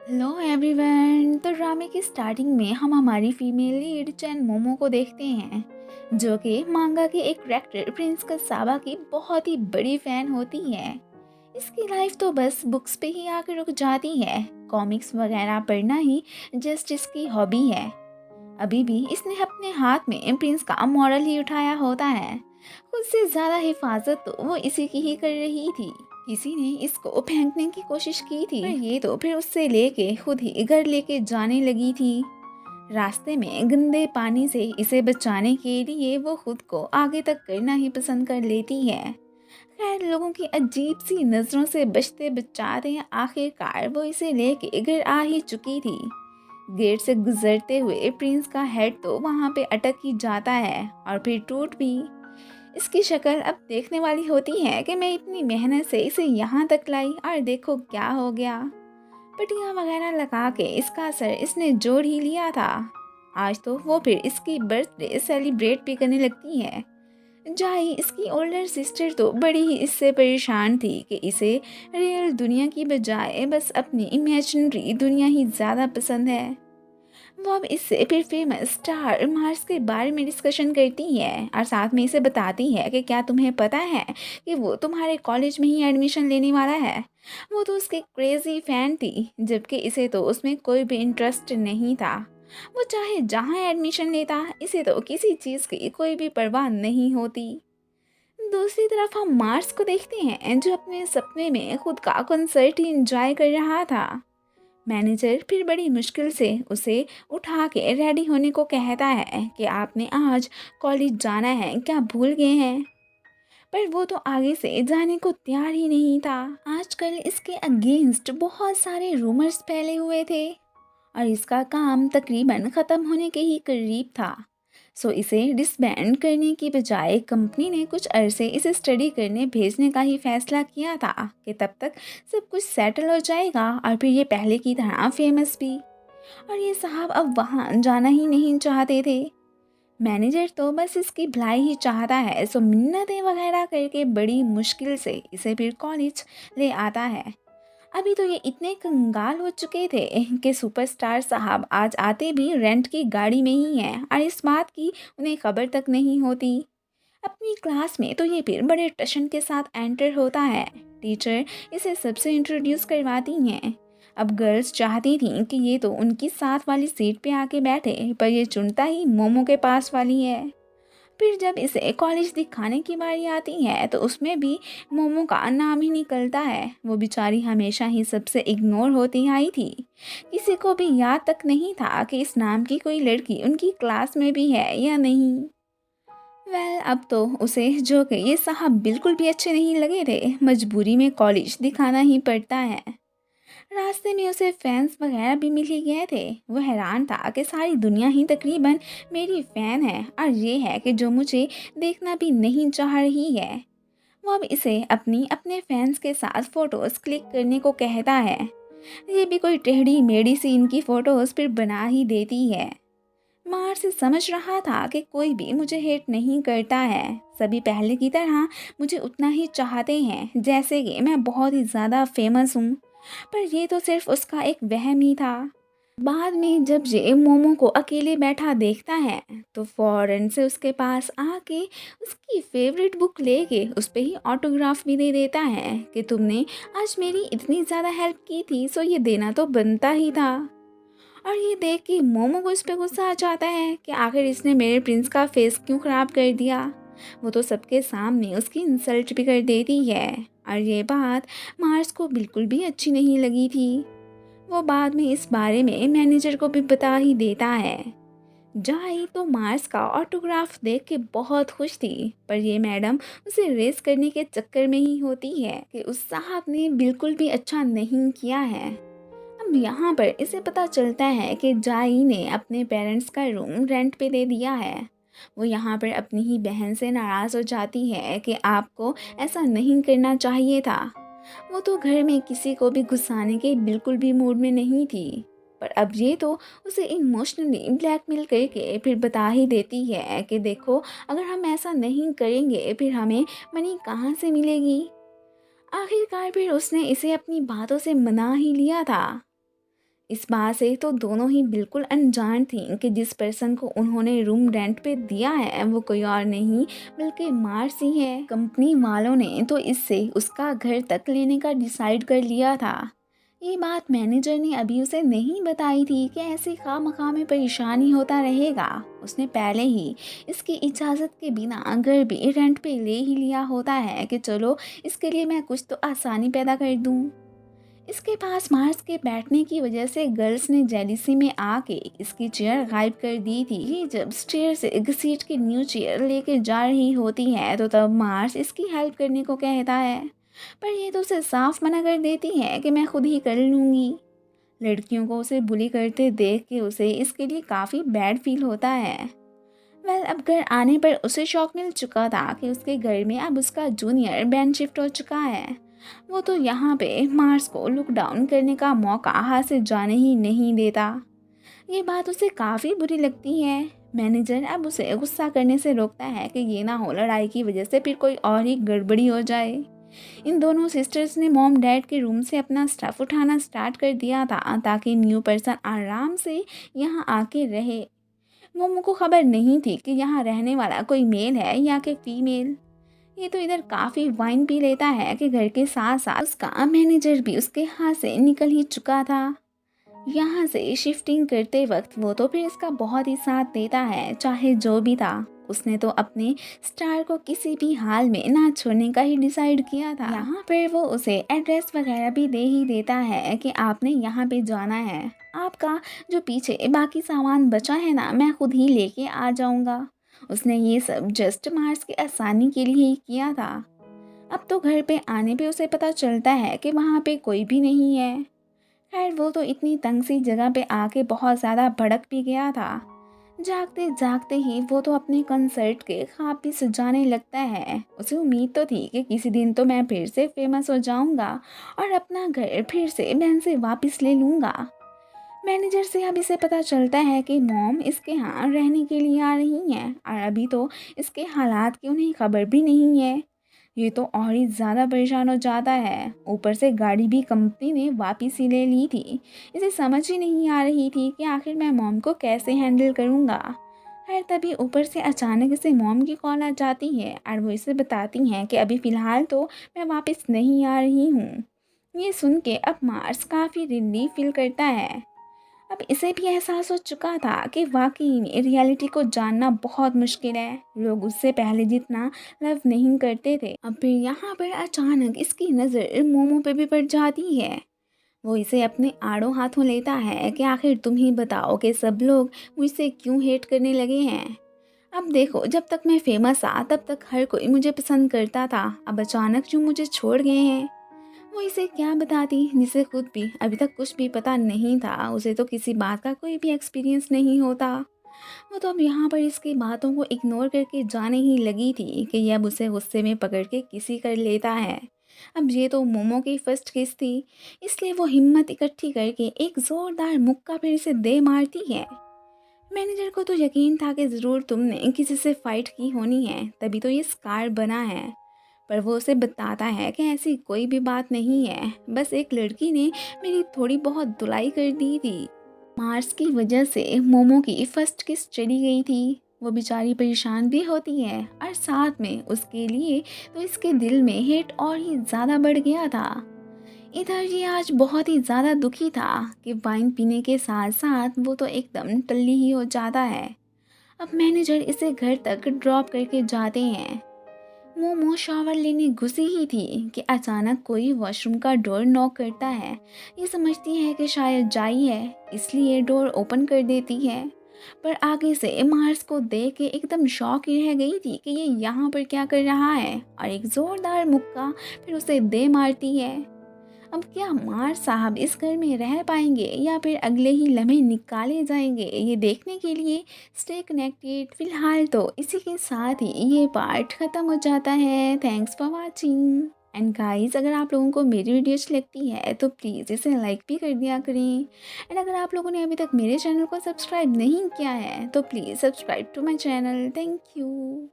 Hello everyone. तो ड्रामे की स्टार्टिंग में हम हमारी फीमेल लीड चैन मोमो को देखते हैं, जो कि मांगा की एक करेक्टर प्रिंस कसाबा की बहुत ही बड़ी फैन होती है। इसकी लाइफ तो बस बुक्स पे ही आकर रुक जाती है। कॉमिक्स वगैरह पढ़ना ही जस्ट इसकी हॉबी है। अभी भी इसने अपने हाथ में प्रिंस का मॉडल ही उठाया होता है। खुद से ज़्यादा हिफाजत तो वो इसी की ही कर रही थी। किसी ने इसको फेंकने की कोशिश की थी, पर ये तो फिर उससे लेके खुद ही घर लेके जाने लगी थी। रास्ते में गंदे पानी से इसे बचाने के लिए वो खुद को आगे तक करना ही पसंद कर लेती है। खैर, लोगों की अजीब सी नज़रों से बचते बचाते आखिरकार वो इसे लेके घर आ ही चुकी थी। गेट से गुजरते हुए प्रिंस का हेड तो वहाँ पे अटक ही जाता है और फिर टूट भी। इसकी शक्ल अब देखने वाली होती है कि मैं इतनी मेहनत से इसे यहाँ तक लाई और देखो क्या हो गया। पट्टियाँ वगैरह लगा के इसका सर इसने जोड़ ही लिया था। आज तो वो फिर इसकी बर्थडे सेलिब्रेट भी करने लगती है। जाई, इसकी ओल्डर सिस्टर, तो बड़ी ही इससे परेशान थी कि इसे रियल दुनिया की बजाय बस अपनी इमेजिनरी दुनिया ही ज़्यादा पसंद है। वो अब इससे फिर फेमस स्टार मार्स के बारे में डिस्कशन करती है और साथ में इसे बताती है कि क्या तुम्हें पता है कि वो तुम्हारे कॉलेज में ही एडमिशन लेने वाला है। वो तो उसकी क्रेजी फैन थी, जबकि इसे तो उसमें कोई भी इंटरेस्ट नहीं था। वो चाहे जहाँ एडमिशन लेता, इसे तो किसी चीज़ की कोई भी परवाह नहीं होती। दूसरी तरफ हम मार्स को देखते हैं, जो अपने सपने में खुद का कंसर्ट ही एंजॉय कर रहा था। मैनेजर फिर बड़ी मुश्किल से उसे उठा के रेडी होने को कहता है कि आपने आज कॉलेज जाना है, क्या भूल गए हैं। पर वो तो आगे से जाने को तैयार ही नहीं था। आजकल इसके अगेंस्ट बहुत सारे रूमर्स फैले हुए थे और इसका काम तकरीबन ख़त्म होने के ही करीब था। सो इसे डिसबैंड करने की बजाय कंपनी ने कुछ अरसे इसे स्टडी करने भेजने का ही फैसला किया था कि तब तक सब कुछ सेटल हो जाएगा और फिर ये पहले की तरह फेमस भी। और ये साहब अब वहाँ जाना ही नहीं चाहते थे। मैनेजर तो बस इसकी भलाई ही चाहता है, सो मिन्नतें वगैरह करके बड़ी मुश्किल से इसे फिर कॉलेज ले आता है। अभी तो ये इतने कंगाल हो चुके थे कि सुपरस्टार साहब आज आते भी रेंट की गाड़ी में ही हैं और इस बात की उन्हें खबर तक नहीं होती। अपनी क्लास में तो ये फिर बड़े टशन के साथ एंटर होता है। टीचर इसे सबसे इंट्रोड्यूस करवाती हैं। अब गर्ल्स चाहती थीं कि ये तो उनकी साथ वाली सीट पे आके बैठे, पर ये चुनता ही मोमो के पास वाली है। फिर जब इसे कॉलेज दिखाने की बारी आती है तो उसमें भी मोमो का नाम ही निकलता है। वो बेचारी हमेशा ही सबसे इग्नोर होती आई थी। किसी को भी याद तक नहीं था कि इस नाम की कोई लड़की उनकी क्लास में भी है या नहीं। अब तो उसे, जो कि ये साहब बिल्कुल भी अच्छे नहीं लगे थे, मजबूरी में कॉलेज दिखाना ही पड़ता है। रास्ते में उसे फैंस वगैरह भी मिल ही गए थे। वो हैरान था कि सारी दुनिया ही तकरीबन मेरी फ़ैन है और ये है कि जो मुझे देखना भी नहीं चाह रही है। वो अब इसे अपनी अपने फैंस के साथ फ़ोटोज़ क्लिक करने को कहता है। ये भी कोई टेढ़ी मेढ़ी सी इनकी फ़ोटोज़ फिर बना ही देती है। मार से समझ रहा था कि कोई भी मुझे हेट नहीं करता है। सभी पहले की तरह मुझे उतना ही चाहते हैं जैसे कि मैं बहुत ही ज़्यादा फेमस हूँ। पर ये तो सिर्फ उसका एक वहम ही था। बाद में जब ये मोमो को अकेले बैठा देखता है तो फौरन से उसके पास आके उसकी फेवरेट बुक लेके उस पे ही ऑटोग्राफ भी दे देता है कि तुमने आज मेरी इतनी ज़्यादा हेल्प की थी, सो ये देना तो बनता ही था। और ये देख के मोमो को इस पे गुस्सा आ जाता है कि आखिर इसने मेरे प्रिंस का फेस क्यों ख़राब कर दिया। वो तो सबके सामने उसकी इंसल्ट भी कर देती है और ये बात मार्स को बिल्कुल भी अच्छी नहीं लगी थी। वो बाद में इस बारे में मैनेजर को भी बता ही देता है। जाई तो मार्स का ऑटोग्राफ देख के बहुत खुश थी, पर ये मैडम उसे रेस करने के चक्कर में ही होती है कि उस साहब ने बिल्कुल भी अच्छा नहीं किया है। अब यहाँ पर इसे पता चलता है कि जाई ने अपने पेरेंट्स का रूम रेंट पे दे दिया है। वो यहाँ पर अपनी ही बहन से नाराज़ हो जाती है कि आपको ऐसा नहीं करना चाहिए था। वो तो घर में किसी को भी घुसाने के बिल्कुल भी मूड में नहीं थी। पर अब ये तो उसे इमोशनली ब्लैकमेल करके फिर बता ही देती है कि देखो, अगर हम ऐसा नहीं करेंगे फिर हमें मनी कहाँ से मिलेगी। आखिरकार फिर उसने इसे अपनी बातों से मना ही लिया था। इस बात से तो दोनों ही बिल्कुल अनजान थीं कि जिस पर्सन को उन्होंने रूम रेंट पे दिया है वो कोई और नहीं बल्कि मार्स ही है। कंपनी वालों ने तो इससे उसका घर तक लेने का डिसाइड कर लिया था। ये बात मैनेजर ने अभी उसे नहीं बताई थी कि ऐसी खामखा में परेशानी होता रहेगा। उसने पहले ही इसकी इजाज़त के बिना घर भी रेंट पे ले ही लिया होता है कि चलो इसके लिए मैं कुछ तो आसानी पैदा कर दूँ। इसके पास मार्स के बैठने की वजह से गर्ल्स ने जेलिसी में आके इसकी चेयर गायब कर दी थी। ये जब स्टेयर से घसीट के न्यू चेयर लेके जा रही होती है तो तब मार्स इसकी हेल्प करने को कहता है, पर ये तो उसे साफ मना कर देती है कि मैं खुद ही कर लूँगी। लड़कियों को उसे बुली करते देख के उसे इसके लिए काफ़ी बैड फील होता है। अब घर आने पर उसे शौक मिल चुका था कि उसके घर में अब उसका जूनियर बैंड शिफ्ट हो चुका है। वो तो यहाँ पे मार्स को लुक डाउन करने का मौका हाथ से जाने ही नहीं देता। ये बात उसे काफ़ी बुरी लगती है। मैनेजर अब उसे गुस्सा करने से रोकता है कि ये ना हो लड़ाई की वजह से फिर कोई और ही गड़बड़ी हो जाए। इन दोनों सिस्टर्स ने मॉम डैड के रूम से अपना स्टफ़ उठाना स्टार्ट कर दिया था ताकि न्यू पर्सन आराम से यहाँ आके रहे। मोमो को खबर नहीं थी कि यहाँ रहने वाला कोई मेल है या कि फीमेल। ये तो इधर काफ़ी वाइन पी लेता है कि घर के साथ साथ उसका मैनेजर भी उसके हाथ से निकल ही चुका था। यहाँ से शिफ्टिंग करते वक्त वो तो फिर इसका बहुत ही साथ देता है, चाहे जो भी था। उसने तो अपने स्टार को किसी भी हाल में ना छोड़ने का ही डिसाइड किया था। यहाँ पर वो उसे एड्रेस वगैरह भी दे ही देता है कि आपने यहाँ पे जाना है, आपका जो पीछे बाकी सामान बचा है ना मैं खुद ही लेके आ जाऊँगा। उसने ये सब जस्ट मार्स की आसानी के लिए ही किया था। अब तो घर पे आने पे उसे पता चलता है कि वहाँ पे कोई भी नहीं है। खैर वो तो इतनी तंग सी जगह पे आके बहुत ज़्यादा भड़क भी गया था। जागते जागते ही वो तो अपने कंसर्ट के ख्वाब भी सजाने लगता है। उसे उम्मीद तो थी कि किसी दिन तो मैं फिर से फेमस हो जाऊंगा और अपना घर फिर से बहन से वापस ले लूँगा। मैनेजर से अब इसे पता चलता है कि मॉम इसके यहाँ रहने के लिए आ रही हैं और अभी तो इसके हालात की उन्हें खबर भी नहीं है। ये तो और ही ज़्यादा परेशान हो जाता है। ऊपर से गाड़ी भी कंपनी ने वापस ही ले ली थी। इसे समझ ही नहीं आ रही थी कि आखिर मैं मॉम को कैसे हैंडल करूँगा। खैर तभी ऊपर से अचानक इसे मॉम की कॉल आ जाती है और वो इसे बताती हैं कि अभी फ़िलहाल तो मैं वापस नहीं आ रही हूँ। ये सुन के अब मार्स काफ़ी रिलीफ फील करता है। अब इसे भी एहसास हो चुका था कि वाकई में रियलिटी को जानना बहुत मुश्किल है। लोग उससे पहले जितना लव नहीं करते थे। अब फिर यहाँ पर अचानक इसकी नज़र मोमो पे भी पड़ जाती है। वो इसे अपने आड़ों हाथों लेता है कि आखिर तुम ही बताओ कि सब लोग मुझसे क्यों हेट करने लगे हैं। अब देखो जब तक मैं फेमस था तब तक हर कोई मुझे पसंद करता था, अब अचानक जो मुझे छोड़ गए हैं। वो इसे क्या बताती जिसे खुद भी अभी तक कुछ भी पता नहीं था। उसे तो किसी बात का कोई भी एक्सपीरियंस नहीं होता। वो तो अब यहाँ पर इसकी बातों को इग्नोर करके जाने ही लगी थी कि ये अब उसे गुस्से में पकड़ के किसी कर लेता है। अब ये तो मोमो की फर्स्ट किस थी, इसलिए वो हिम्मत इकट्ठी करके एक ज़ोरदार मुक्का फिर इसे दे मारती है। मैनेजर को तो यकीन था कि ज़रूर तुमने किसी से फाइट की होनी है, तभी तो ये स्कार बना है। पर वो उसे बताता है कि ऐसी कोई भी बात नहीं है, बस एक लड़की ने मेरी थोड़ी बहुत धुलाई कर दी थी। मार्स की वजह से मोमो की फर्स्ट किस चली गई थी। वो बेचारी परेशान भी होती है और साथ में उसके लिए तो इसके दिल में हेट और ही ज़्यादा बढ़ गया था। इधर ये आज बहुत ही ज़्यादा दुखी था कि वाइन पीने के साथ साथ वो तो एकदम टल्ली ही हो जाता है। अब मैनेजर इसे घर तक ड्रॉप करके जाते हैं। मोमो शावर लेने घुसी ही थी कि अचानक कोई वॉशरूम का डोर नॉक करता है। ये समझती है कि शायद जाई है, इसलिए डोर ओपन कर देती है। पर आगे से मार्स को देख के एकदम शॉक ही रह गई थी कि ये यहाँ पर क्या कर रहा है और एक ज़ोरदार मुक्का फिर उसे दे मारती है। अब क्या मार्स साहब इस घर में रह पाएंगे या फिर अगले ही लम्हे निकाले जाएंगे, ये देखने के लिए स्टे कनेक्टेड। फिलहाल तो इसी के साथ ही ये पार्ट ख़त्म हो जाता है। Thanks for watching and guys, अगर आप लोगों को मेरी वीडियो अच्छी लगती है तो प्लीज़ इसे लाइक भी कर दिया करें। एंड अगर आप लोगों ने अभी तक मेरे चैनल को सब्सक्राइब नहीं किया है तो please subscribe to my channel. Thank you.